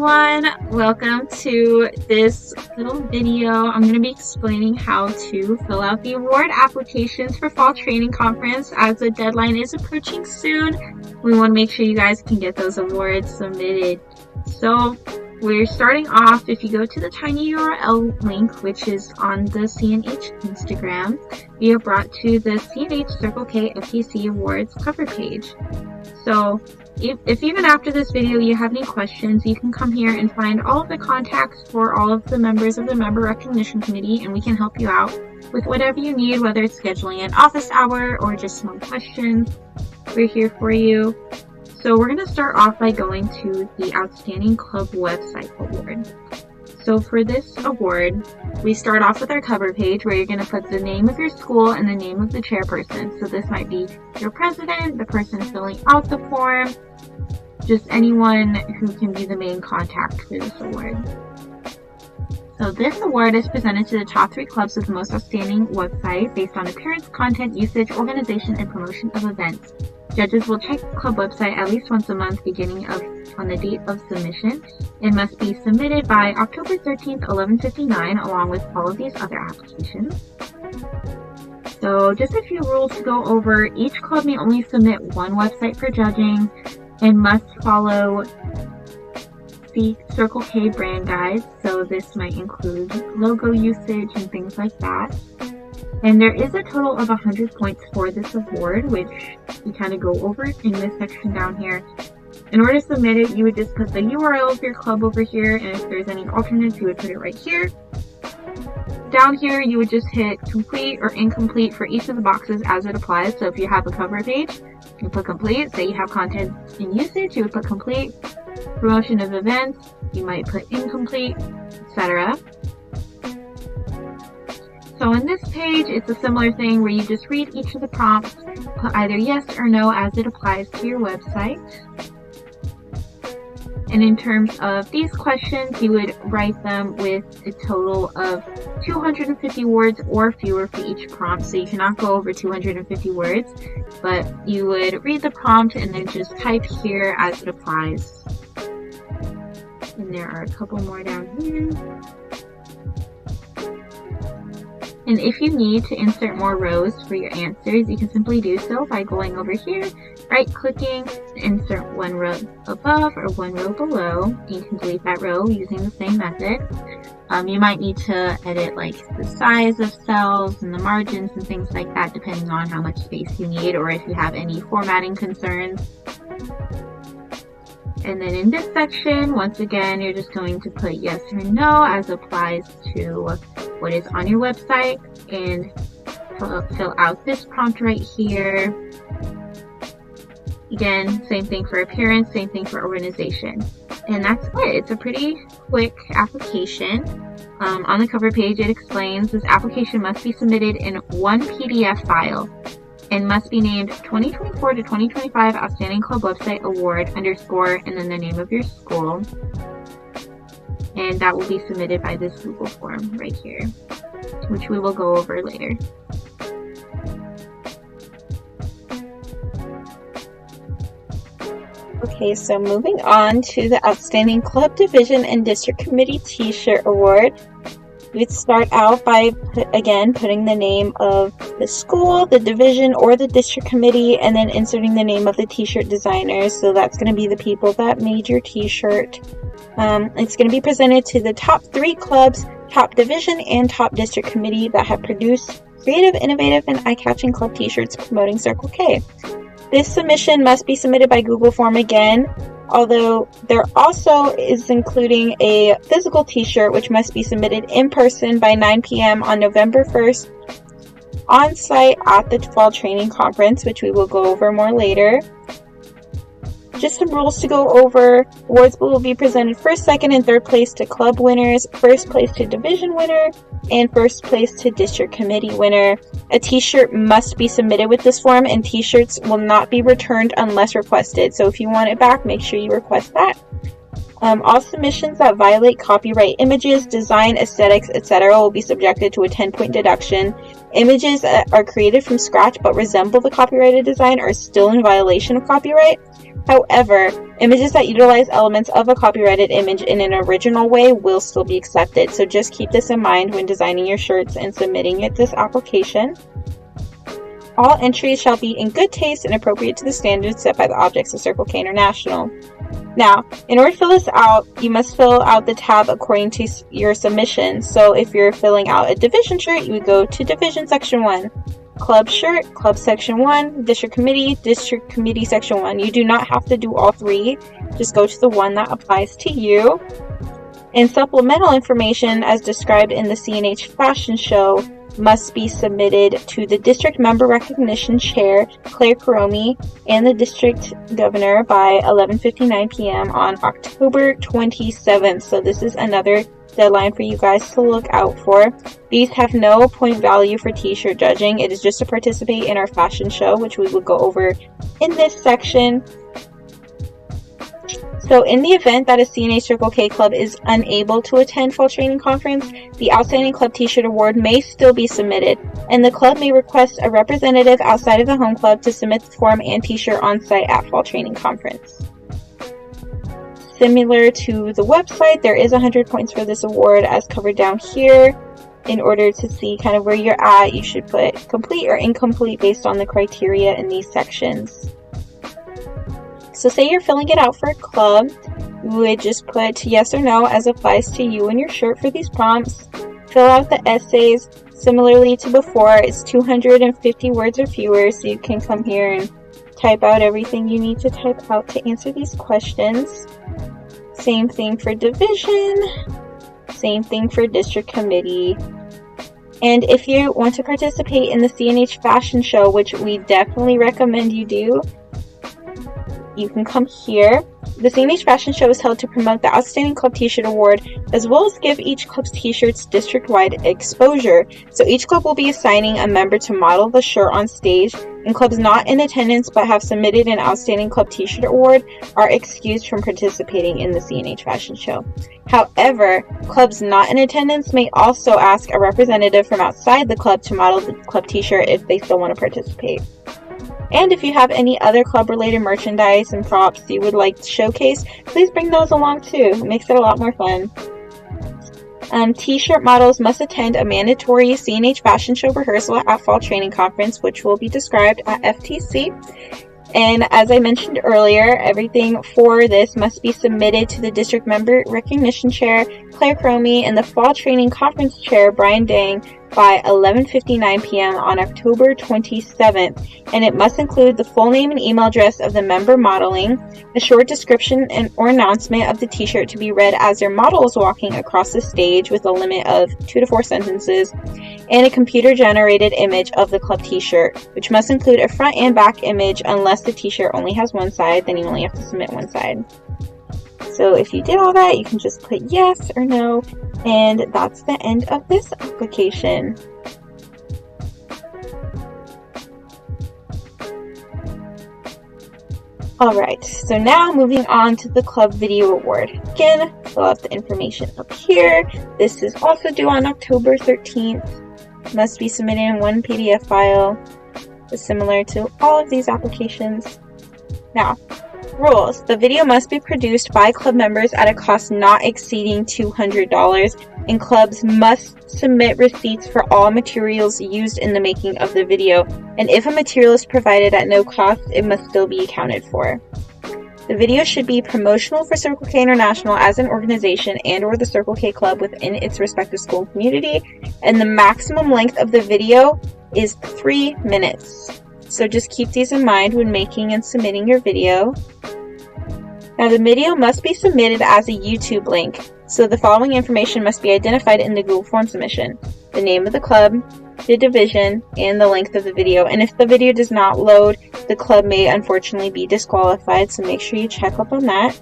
everyone, welcome to this little video. I'm going to be explaining how to fill out the award applications for Fall Training Conference. As the deadline is approaching soon, we want to make sure you guys can get those awards submitted. So we're starting off, if you go to the tiny URL link, which is on the CNH Instagram, we are brought to the CNH Circle K FTC Awards cover page. So if even after this video you have any questions, you can come here and find all of the contacts for all of the members of the Member Recognition Committee, and we can help you out with whatever you need, whether it's scheduling an office hour or just some questions. We're here for you. So we're going to start off by going to the Outstanding Club Website Award. So for this award, we start off with our cover page where you're going to put the name of your school and the name of the chairperson. So this might be your president, the person filling out the form, just anyone who can be the main contact for this award. So this award is presented to the top 3 clubs with the most outstanding website based on appearance, content, usage, organization, and promotion of events. Judges will check the club website at least once a month beginning on the date of submission. It must be submitted by October 13th, 11:59, along with all of these other applications. So just a few rules to go over. Each club may only submit one website for judging and must follow the Circle K brand guides. So this might include logo usage and things like that. And there is a total of 100 points for this award, which we kind of go over in this section down here. In order to submit it, you would just put the URL of your club over here, and if there's any alternates, you would put it right here. Down here, you would just hit complete or incomplete for each of the boxes as it applies. So if you have a cover page, you put complete. Say you have content and usage, you would put complete. Promotion of events, you might put incomplete, etc. So on this page, it's a similar thing where you just read each of the prompts, put either yes or no as it applies to your website. And in terms of these questions, you would write them with a total of 250 words or fewer for each prompt. So you cannot go over 250 words, but you would read the prompt and then just type here as it applies. And there are a couple more down here. And if you need to insert more rows for your answers, you can simply do so by going over here, right-clicking, insert one row above or one row below. You can delete that row using the same method. You might need to edit like the size of cells and the margins and things like that, depending on how much space you need or if you have any formatting concerns. And then in this section, once again, you're just going to put yes or no as applies to what is on your website, and fill out this prompt right here. Again, same thing for appearance, same thing for organization. And that's it. It's a pretty quick application. On the cover page, it explains this application must be submitted in one PDF file and must be named 2024 to 2025 Outstanding Club Website Award _ and then the name of your school. And that will be submitted by this Google form right here, which we will go over later. Okay, so moving on to the Outstanding Club Division and District Committee T-shirt Award. We'd start out by, again, putting the name of the school, the division, or the district committee, and then inserting the name of the t-shirt designer. So that's going to be the people that made your t-shirt. It's going to be presented to the top 3 clubs, top division, and top district committee that have produced creative, innovative, and eye-catching club t-shirts promoting Circle K. This submission must be submitted by Google form again, although there also is including a physical t-shirt which must be submitted in person by 9 p.m. on November 1st on site at the Fall Training Conference, which we will go over more later. Just some rules to go over. Awards will be presented first, second, and third place to club winners, first place to division winner, and first place to district committee winner. A t-shirt must be submitted with this form, and t-shirts will not be returned unless requested. So if you want it back, make sure you request that. All submissions that violate copyright images, design, aesthetics, etc. will be subjected to a 10-point deduction. Images that are created from scratch but resemble the copyrighted design are still in violation of copyright. However, images that utilize elements of a copyrighted image in an original way will still be accepted. So just keep this in mind when designing your shirts and submitting it this application. All entries shall be in good taste and appropriate to the standards set by the objects of Circle K International. Now, in order to fill this out, you must fill out the tab according to your submission. So if you're filling out a division shirt, you would go to Division Section 1. Club shirt, Club Section 1. District Committee Section 1. You do not have to do all three. Just go to the one that applies to you. And supplemental information as described in the CNH fashion show must be submitted to the District Member Recognition Chair, Claire Karomi, and the District Governor by 11:59 p.m. on October 27th. So this is another deadline for you guys to look out for. These have no point value for t-shirt judging. It is just to participate in our fashion show, which we will go over in this section. So in the event that a CNH Circle K club is unable to attend Fall Training Conference, the Outstanding Club T-shirt Award may still be submitted, and the club may request a representative outside of the home club to submit the form and T-shirt on site at Fall Training Conference. Similar to the website, there is 100 points for this award as covered down here. In order to see kind of where you're at, you should put complete or incomplete based on the criteria in these sections. So say you're filling it out for a club, you would just put yes or no as applies to you and your shirt for these prompts. Fill out the essays. Similarly to before, it's 250 words or fewer, so you can come here and type out everything you need to type out to answer these questions. Same thing for division, same thing for district committee. And if you want to participate in the CNH fashion show, which we definitely recommend you do, you can come here. The CNH Fashion Show is held to promote the Outstanding Club T-shirt Award, as well as give each club's T-shirts district-wide exposure. So each club will be assigning a member to model the shirt on stage, and clubs not in attendance but have submitted an Outstanding Club T-shirt Award are excused from participating in the CNH Fashion Show. However, clubs not in attendance may also ask a representative from outside the club to model the club T-shirt if they still want to participate. And if you have any other club-related merchandise and props you would like to showcase, please bring those along too. It makes it a lot more fun. T-shirt models must attend a mandatory CNH fashion show rehearsal at Fall Training Conference, which will be described at FTC. And as I mentioned earlier, everything for this must be submitted to the District Member Recognition Chair, Claire Cromie, and the Fall Training Conference Chair, Brian Dang, by 11:59 p.m. on October 27th, and it must include the full name and email address of the member modeling, a short description and or announcement of the t-shirt to be read as their model is walking across the stage with a limit of 2 to 4 sentences, and a computer-generated image of the club t-shirt, which must include a front and back image. Unless the t-shirt only has one side, then you only have to submit one side. So if you did all that, you can just put yes or no, and that's the end of this application. Alright, so now moving on to the Club Video Award. Again, fill out the information up here. This is also due on October 13th. Must be submitted in one PDF file. It's similar to all of these applications. Now, rules. The video must be produced by club members at a cost not exceeding $200, and clubs must submit receipts for all materials used in the making of the video, and if a material is provided at no cost, it must still be accounted for. The video should be promotional for Circle K International as an organization and or the Circle K Club within its respective school and community, and the maximum length of the video is 3 minutes. So just keep these in mind when making and submitting your video. Now the video must be submitted as a YouTube link, so the following information must be identified in the Google form submission: the name of the club, the division, and the length of the video. And if the video does not load, the club may unfortunately be disqualified, so make sure you check up on that.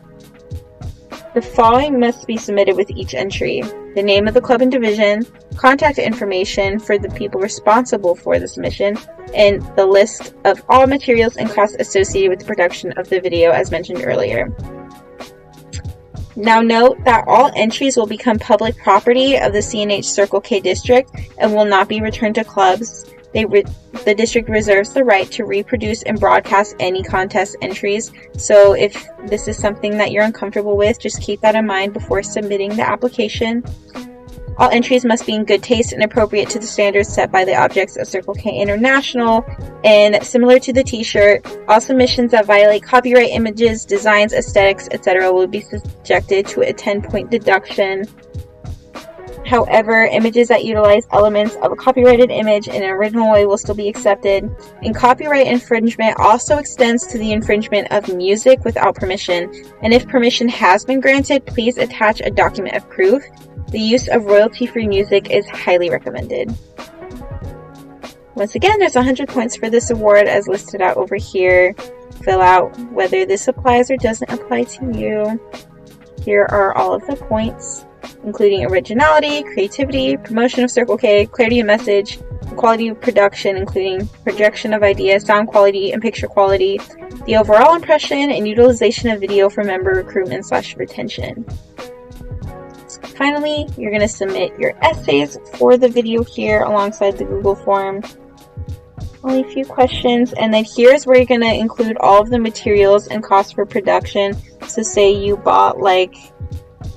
The following must be submitted with each entry: the name of the club and division, contact information for the people responsible for the submission, and the list of all materials and costs associated with the production of the video as mentioned earlier. Now note that all entries will become public property of the CNH Circle K District and will not be returned to clubs. The district reserves the right to reproduce and broadcast any contest entries. So if this is something that you're uncomfortable with, just keep that in mind before submitting the application. All entries must be in good taste and appropriate to the standards set by the objects of Circle K International. And similar to the t-shirt, all submissions that violate copyright images, designs, aesthetics, etc. will be subjected to a 10-point deduction. However, images that utilize elements of a copyrighted image in an original way will still be accepted. And copyright infringement also extends to the infringement of music without permission. And if permission has been granted, please attach a document of proof. The use of royalty-free music is highly recommended. Once again, there's 100 points for this award as listed out over here. Fill out whether this applies or doesn't apply to you. Here are all of the points, including originality, creativity, promotion of Circle K, clarity of message, quality of production, including projection of ideas, sound quality, and picture quality, the overall impression, and utilization of video for member recruitment/retention. Finally, you're going to submit your essays for the video here alongside the Google form. Only a few questions, and then here's where you're going to include all of the materials and costs for production. So say you bought like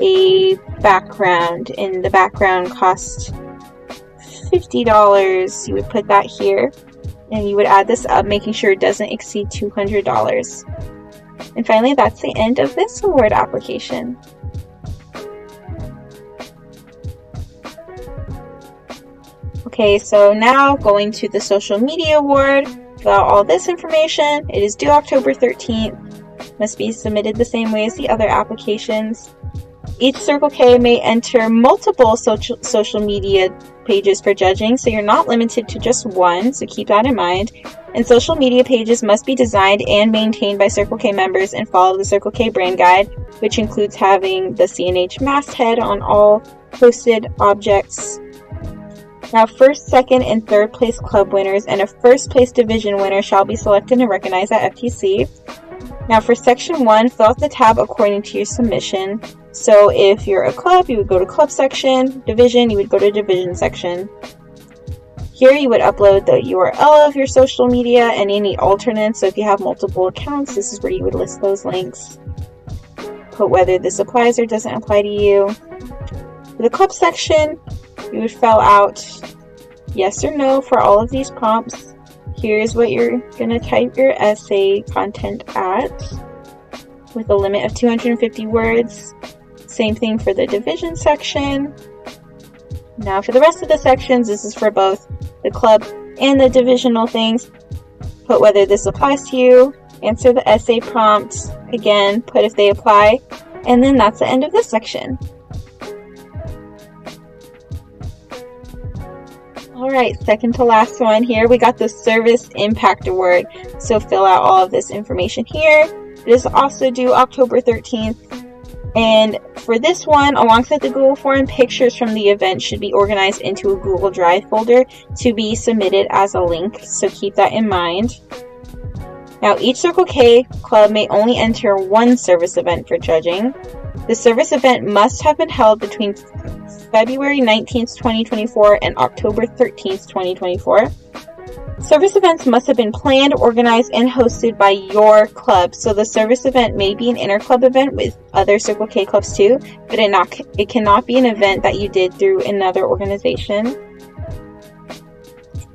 a background, and the background cost $50. You would put that here, and you would add this up, making sure it doesn't exceed $200. And finally, that's the end of this award application. Okay, so now going to the social media award. Fill out all this information. It is due October 13th. Must be submitted the same way as the other applications. Each Circle K may enter multiple social media pages for judging, so you're not limited to just one, so keep that in mind. And social media pages must be designed and maintained by Circle K members and follow the Circle K brand guide, which includes having the CNH masthead on all posted objects. Now, first, second, and third place club winners and a first place division winner shall be selected and recognized at FTC. Now, for section 1, fill out the tab according to your submission. So if you're a club, you would go to club section. Division, you would go to division section. Here you would upload the URL of your social media and any alternates. So if you have multiple accounts, this is where you would list those links. Put whether this applies or doesn't apply to you. For the club section, you would fill out yes or no for all of these prompts. Here's what you're going to type your essay content at, with a limit of 250 words. Same thing for the division section. Now for the rest of the sections, this is for both the club and the divisional things. Put whether this applies to you, answer the essay prompts, again, put if they apply, and then that's the end of this section. Alright, second to last one here, we got the Service Impact Award. So fill out all of this information here. It is also due October 13th. And for this one, alongside the Google form, pictures from the event should be organized into a Google Drive folder to be submitted as a link. So keep that in mind. Now, each Circle K club may only enter one service event for judging. The service event must have been held between February 19th, 2024 and October 13th, 2024. Service events must have been planned, organized, and hosted by your club. So the service event may be an inter-club event with other Circle K clubs too, but it cannot be an event that you did through another organization.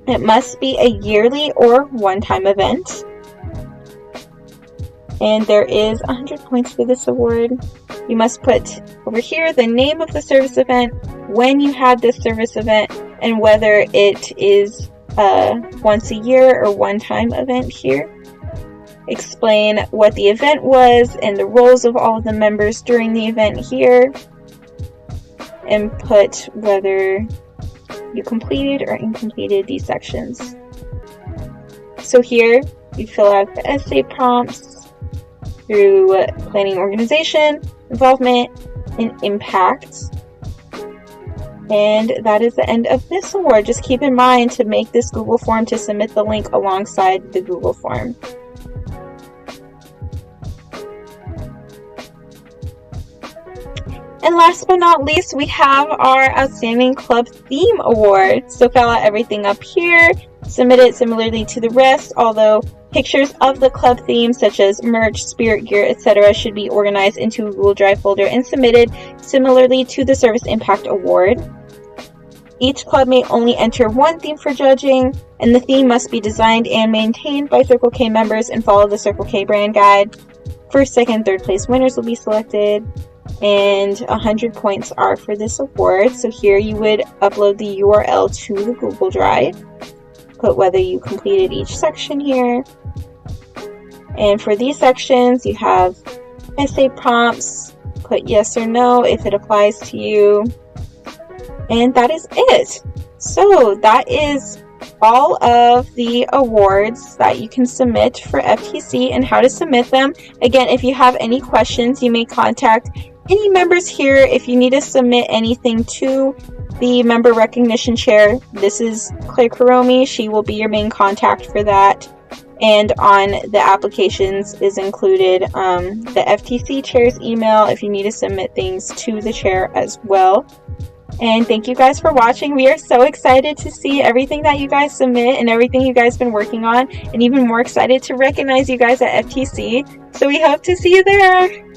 It must be a yearly or one-time event. And there is 100 points for this award. You must put over here the name of the service event, when you had this service event, and whether it is a once a year or one-time event here. Explain what the event was and the roles of all of the members during the event here. And put whether you completed or incompleted these sections. So here, you fill out the essay prompts through planning, organization, involvement, and impact. And that is the end of this award. Just keep in mind to make this Google form to submit the link alongside the Google form. And last but not least, we have our Outstanding Club Theme Award. So fill out everything up here, submit it similarly to the rest, although pictures of the club theme, such as merch, spirit gear, etc., should be organized into a Google Drive folder and submitted similarly to the Service Impact Award. Each club may only enter one theme for judging, and the theme must be designed and maintained by Circle K members and follow the Circle K brand guide. First, second, third place winners will be selected, and 100 points are for this award. So here you would upload the URL to the Google Drive, put whether you completed each section here. And for these sections, you have essay prompts, put yes or no if it applies to you. And that is it. So that is all of the awards that you can submit for FTC and how to submit them. Again, if you have any questions, you may contact any members here. If you need to submit anything to the member recognition chair, this is Claire Karomi. She will be your main contact for that. And on the applications is included the FTC chair's email if you need to submit things to the chair as well. And thank you guys for watching. We are so excited to see everything that you guys submit and everything you guys been working on, and even more excited to recognize you guys at FTC. So we hope to see you there.